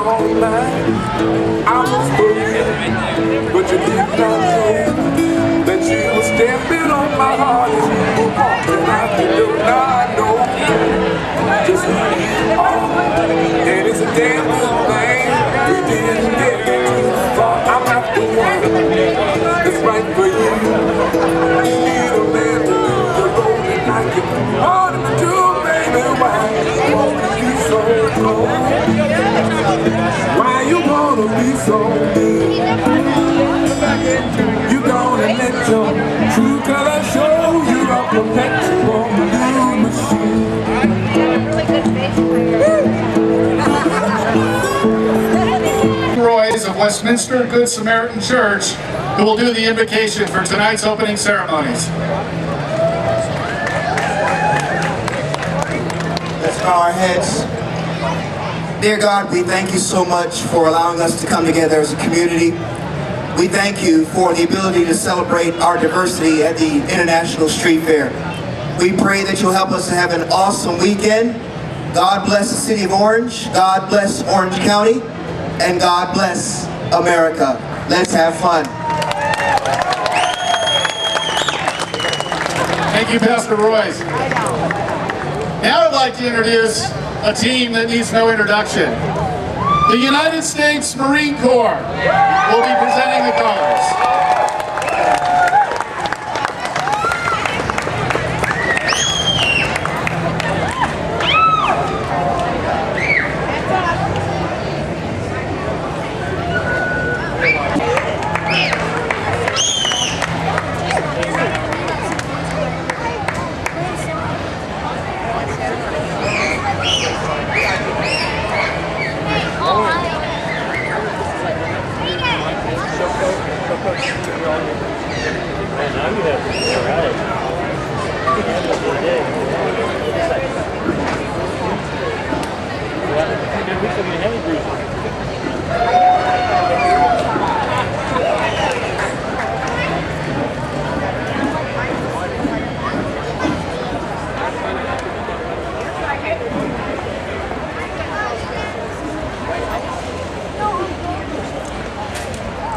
all night. I was praying, but you did not know that you were stamping on my heart as you were walking out the door. Now I know just who you are, and it's a damn good thing we didn't get too far. I'm not the one that's right for you. You need a man to do the road, and I can hold him to, baby. Why you wanna be so cold? Why you wanna be so mean? You gonna let your true color show? You're a perpetual new machine. Roy's of Westminster Good Samaritan Church, who will do the invocation for tonight's opening ceremonies. Let's bow our heads. Dear God, we thank you so much for allowing us to come together as a community. We thank you for the ability to celebrate our diversity at the International Street Fair. We pray that you'll help us to have an awesome weekend. God bless the city of Orange, God bless Orange County, and God bless America. Let's have fun. Thank you, Pastor Royce. Now I'd like to introduce a team that needs no introduction. The United States Marine Corps will be presenting the colors.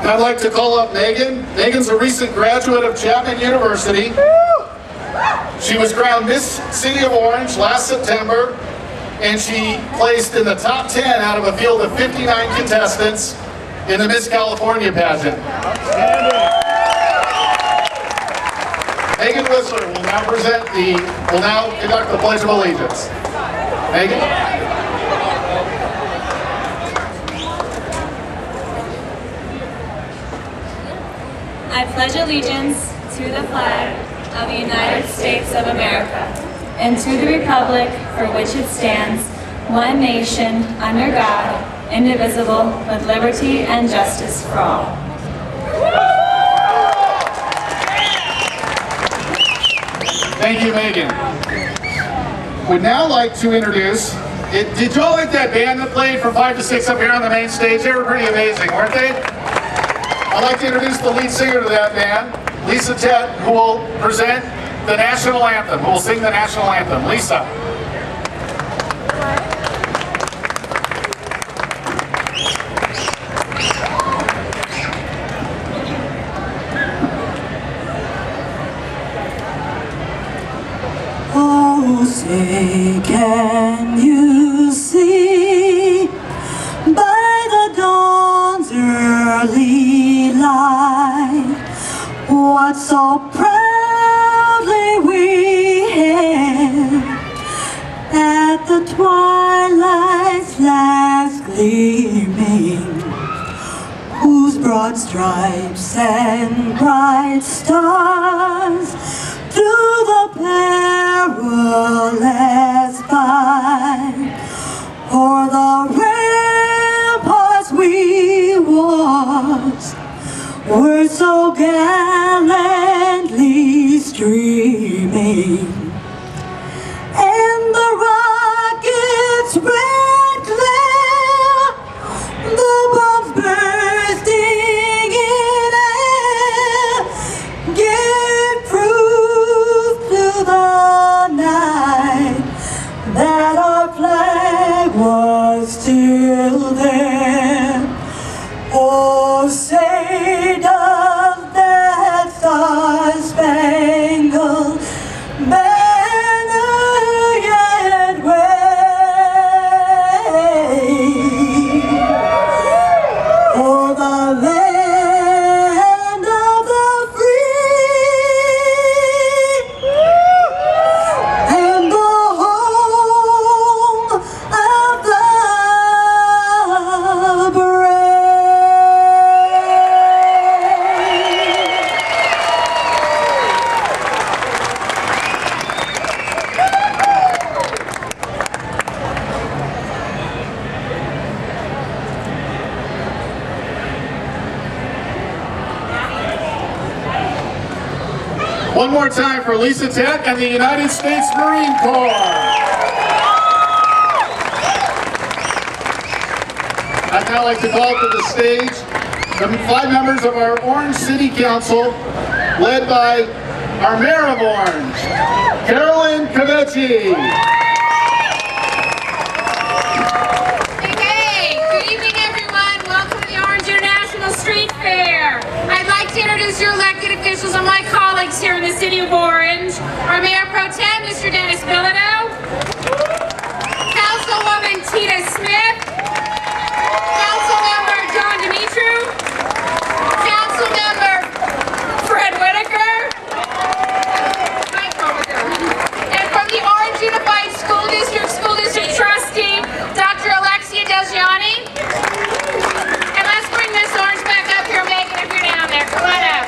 I'd like to call up Megan. Megan's a recent graduate of Chapman University. She was crowned Miss City of Orange last September, and she placed in the top 10 out of a field of 59 contestants in the Miss California pageant. Megan Whistler will now conduct the Pledge of Allegiance. Megan? I pledge allegiance to the flag of the United States of America and to the republic for which it stands, one nation, under God, indivisible, with liberty and justice for all. Thank you, Megan. Would now like to introduce, did y'all like that band that played from 5 to 6 up here on the main stage? They were pretty amazing, weren't they? I'd like to introduce the lead singer to that band, Lisa Tett, who will present the national anthem, who will sing the national anthem. Lisa. Oh, say, can you see by the dawn's early light what so proudly we hailed at the twilight's last gleaming, whose broad stripes and bright stars through the perilous fight o'er the ramparts we watched were so gallantly streaming, and the rocket's red glare, the bombs bursting in air, gave proof to the night that our flag was still there. Oh, say does that star-spangled banner yet wave for the land of the free and the home of the brave? One more time for Lisa Tech and the United States Marine Corps. I'd now like to call to the stage the 5 members of our Orange City Council, led by our Mayor of Orange, Carolyn Cavetti. Hey, good evening everyone. Welcome to the Orange International Street Fair. I'd like to introduce your elected officials and my colleagues here in the city of Orange. Our Mayor Pro Tem, Mr. Dennis Bilodeau. Councilwoman Tita Smith. Councilmember John Dimitru. Councilmember Fred Whitaker. And from the Orange Unified School District Trustee, Dr. Alexia Delgiani. And let's bring this orange back up here, Megan, if you're down there. Come on up.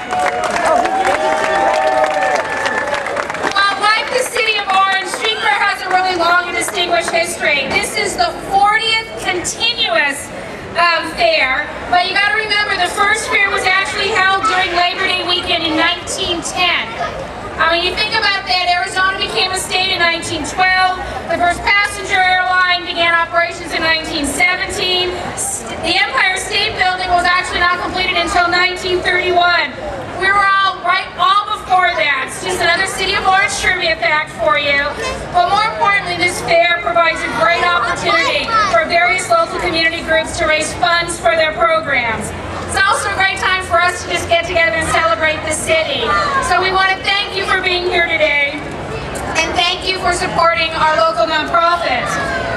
Well, like the city of Orange, Street Fair has a really long and distinguished history. This is the 40th continuous fair, but you gotta remember the first fair was actually held during Labor Day weekend in 1910. When you think about that, Arizona became a state in 1912. The first passenger airline began operations in 1917. The Empire State Building was actually not completed until 1931. We were all before that. It's just another City of Orange trivia fact for you. But more importantly, this fair provides a great opportunity for various local community groups to raise funds for their programs. It's also a great time for us to just get together and celebrate the city. So we want to thank you for being here today, and thank you for supporting our local nonprofits.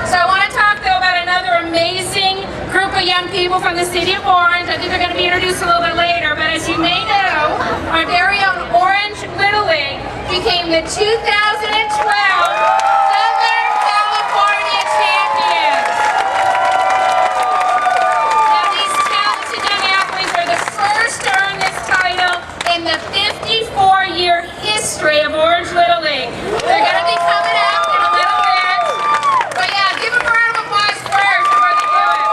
So I want to talk though about another amazing group of young people from the city of Orange. I think they're going to be introduced a little bit later, but as you may know, our very own Orange Little League became the 2012 Southern California champions. Now these talented young athletes are the first to earn this title in the 54-year history of Orange Little League. They're going to be coming up in a little bit. But yeah, give them a round of applause first before they do it.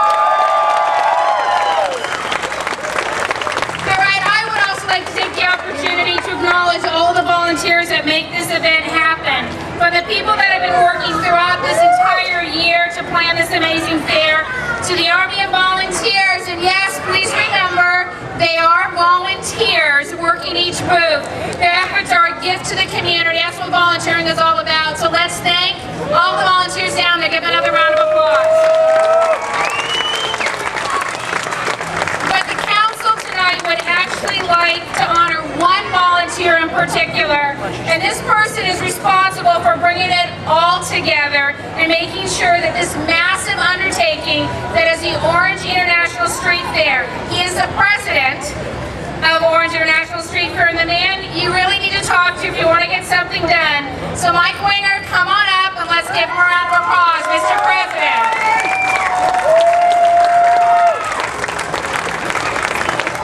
All right, I would also like to take the opportunity to acknowledge all the volunteers that make this event happen. From the people that have been working throughout this entire year to plan this amazing fair, to the Army of Volunteers, and yes, please remember, they are volunteers working each booth. Their efforts are a gift to the community. That's what volunteering is all about. So let's thank all the volunteers down there. Give them another round of applause. But the council tonight would actually like to honor one volunteer in particular, and this person is responsible for bringing it all together and making sure that this massive undertaking that is the Orange International Street Fair, he is the president of Orange International Street Fair, and the man you really need to talk to if you want to get something done. So Mike Winger, come on up and let's give him a round of applause, Mr. President.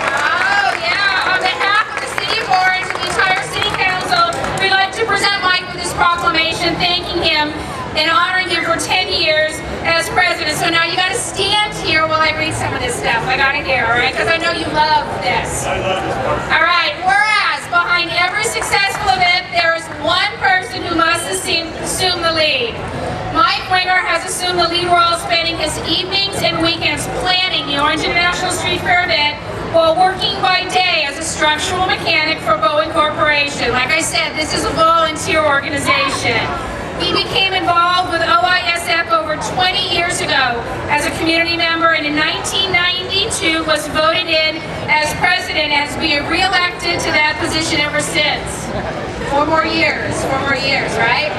Oh yeah, on behalf of the City of Orange and the entire City Council, we'd like to present Mike with this proclamation, thanking him and honoring him for 10 years as president. So now you got to stand here while I read some of this stuff. I got to hear, all right? Because I know you love this. I love this part. All right. Whereas behind every successful event, there is one person who must assume the lead. Mike Winger has assumed the lead role, spending his evenings and weekends planning the Orange International Street Fair event while working by day as a structural mechanic for Boeing Corporation. Like I said, this is a volunteer organization. He became involved with OISF over 20 years ago as a community member, and in 1992 was voted in as president, has been re-elected to that position ever since. 4 more years, right?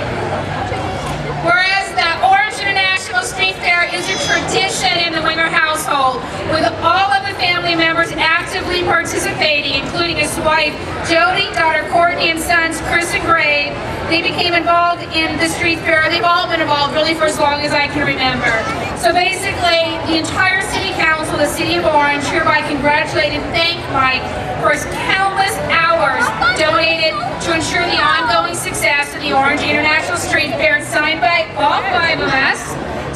Whereas the Orange International Street Fair is a tradition in the Winger household, with all of the family members actively participating, including his wife, Jody, daughter Courtney, and sons, Chris and Gray. They became involved in the street fair. They've all been involved really for as long as I can remember. So basically, the entire City Council, the City of Orange, hereby congratulate and thank Mike for his countless hours donated to ensure the ongoing success of the Orange International Street Fair, and signed by all 5 of us.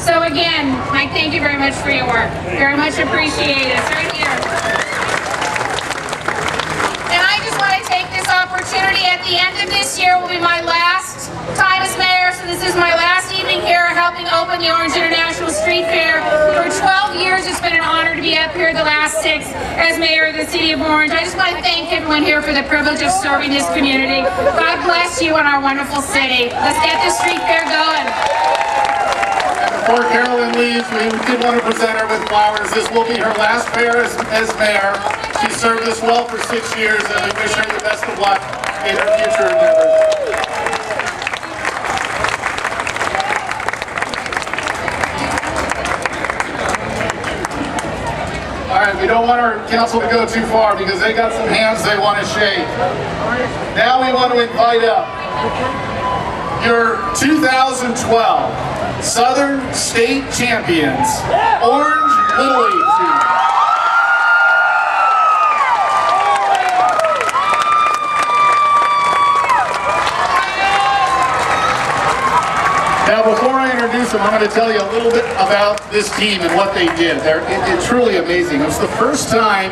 So again, Mike, thank you very much for your work. Very much appreciated. It's right here. And I just want to take this opportunity. At the end of this year will be my last time as mayor, so this is my last evening here helping open the Orange International Street Fair. For 12 years, it's been an honor to be up here the last 6 as mayor of the City of Orange. I just want to thank everyone here for the privilege of serving this community. God bless you and our wonderful city. Let's get the street fair going. Before Carolyn leaves, we did want to present her with flowers. This will be her last fair as mayor. She served us well for 6 years, and we wish her the best of luck in her future endeavors. All right, we don't want our council to go too far because they got some hands they want to shake. Now we want to invite up your 2012 Southern State Champions, Orange Little League team. Now, before I introduce them, I'm going to tell you a little bit about this team and what they did. It's truly amazing. It was the first time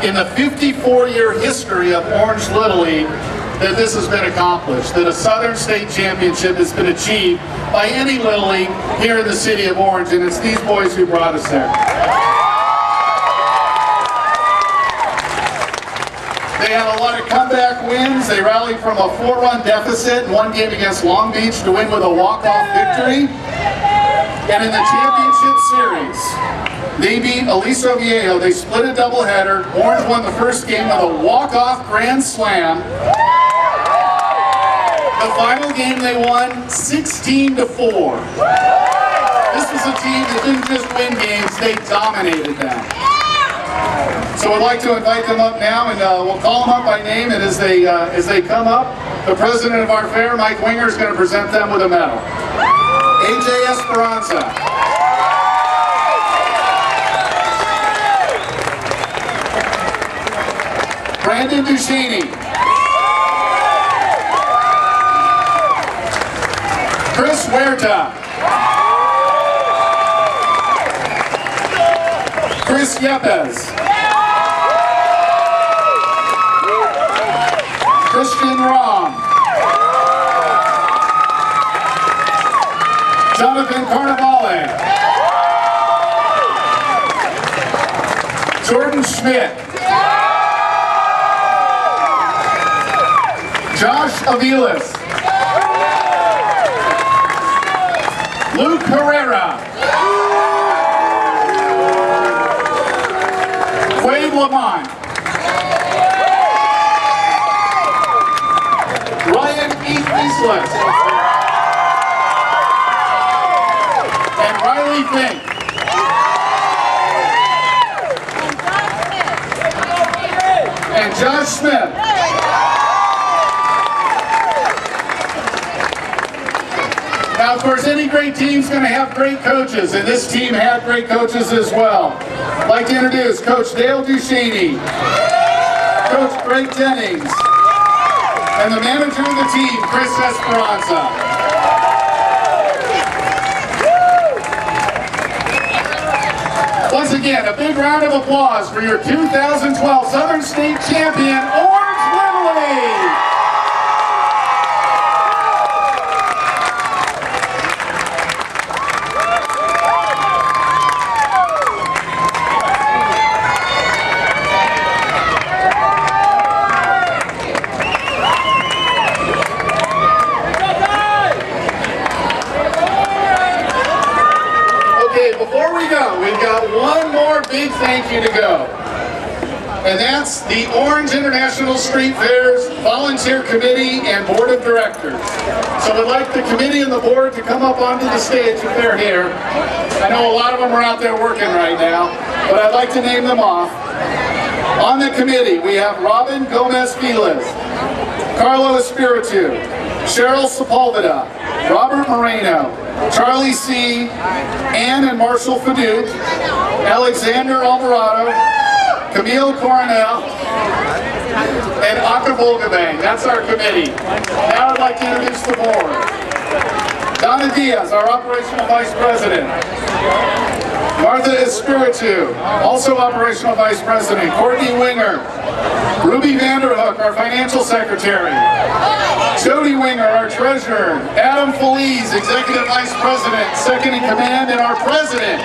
in the 54-year history of Orange Little League that this has been accomplished, that a Southern State Championship has been achieved by any Little League here in the City of Orange, and it's these boys who brought us there. They had a lot of comeback wins. They rallied from a 4-run deficit in one game against Long Beach to win with a walk-off victory. And in the championship series, they beat Aliso Viejo. They split a doubleheader. Orange won the first game with a walk-off grand slam. The final game they won 16-4. This was a team that didn't just win games, they dominated them. So I'd like to invite them up now, and we'll call them up by name, and as they come up, the president of our fair, Mike Winger, is going to present them with a medal. AJ Esperanza. Brandon Duchesne. Chris Huerta. Chris Yepes. Christian Rom. Jonathan Carnavale. Jordan Schmidt. Josh Aviles. Luke Herrera. Quade Lamont. Ryan Eastless. And Riley Fink. And Josh Smith. Now, of course, any great team's going to have great coaches, and this team had great coaches as well. I'd like to introduce Coach Dale Duchesne, Coach Greg Jennings, and the manager of the team, Chris Esperanza. Once again, a big round of applause for your 2012 Southern State Champion, Orange Little League. got one more big thank you to go. And that's the Orange International Street Fair's Volunteer Committee and Board of Directors. So I'd like the committee and the board to come up onto the stage if they're here. I know a lot of them are out there working right now, but I'd like to name them off. On the committee, we have Robin Gomez-Felix, Carlo Espiritu, Cheryl Sepulveda, Robert Moreno, Charlie C., Ann and Marshall Fadouk, Alexander Alvarado, Camille Coronel, and Aka Volgabang. That's our committee. Now I'd like to introduce the board. Donna Diaz, our Operational Vice President. Martha Espiritu, also Operational Vice President. Courtney Winger. Ruby Vanderhook, our Financial Secretary. Jody Winger, our Treasurer. Adam Feliz, Executive Vice President, Second in Command, and our President,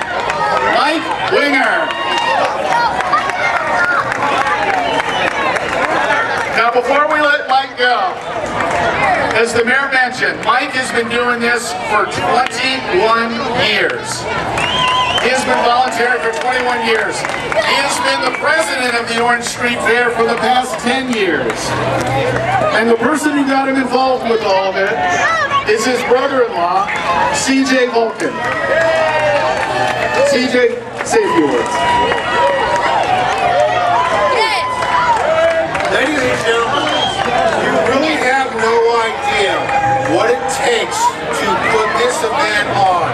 Mike Winger. Now, before we let Mike go, as the mayor mentioned, Mike has been doing this for 21 years. He has been volunteering for 21 years. He has been the president of the Orange Street Fair for the past 10 years. And the person who got him involved with all of it is his brother-in-law, CJ Vulcan. CJ, say a few words. Ladies and gentlemen, you really have no idea what it takes to put this event on.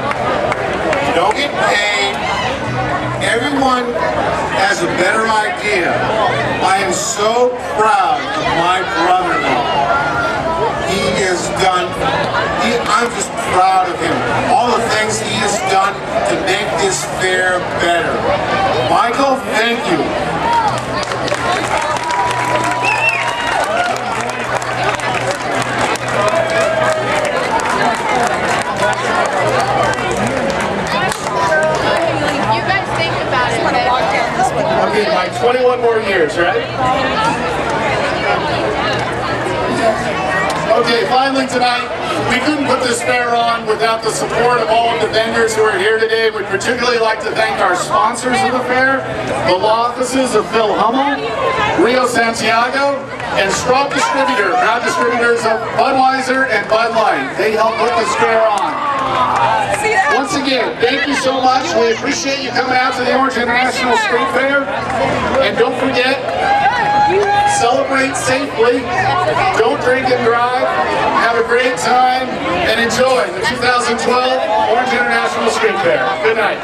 You don't get paid. Everyone has a better idea. I am so proud of my brother-in-law. He has done, I'm just proud of him. All the things he has done to make this fair better. Michael, thank you. You guys think about it. Okay, Mike, 21 more years, right? Okay, finally tonight, we couldn't put this fair on without the support of all of the vendors who are here today. We'd particularly like to thank our sponsors of the fair, the law offices of Phil Hummel, Rio Santiago, and Straub Distributor, proud distributors of Budweiser and Bud Light. They helped put this fair on. Once again, thank you so much. We appreciate you coming out to the Orange International Street Fair. And don't forget, celebrate safely. Don't drink and drive. Have a great time and enjoy the 2012 Orange International Street Fair. Good night.